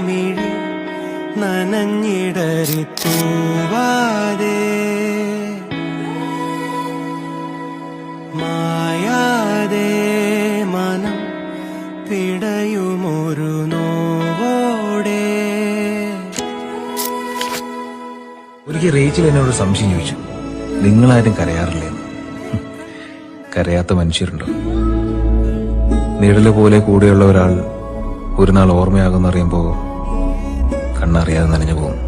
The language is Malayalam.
മിഴി നനഞ്ഞിടറിത്തൂവാതെ മായാതെ മനം പിടയുമൊരു നോവോടെ. ഒരിക്കൽ റേച്ചൽ എന്നോട് സംശയം ചോദിച്ചു, നിങ്ങളാരും കരയാറില്ലേ? കരയാത്ത മനുഷ്യരുണ്ടോ? നിഴല് പോലെ കൂടെയുള്ള ഒരാൾ ഒരു നാൾ ഓർമ്മയാകുന്നറിയുമ്പോ കണ്ണറിയാതെ നനഞ്ഞു പോകും.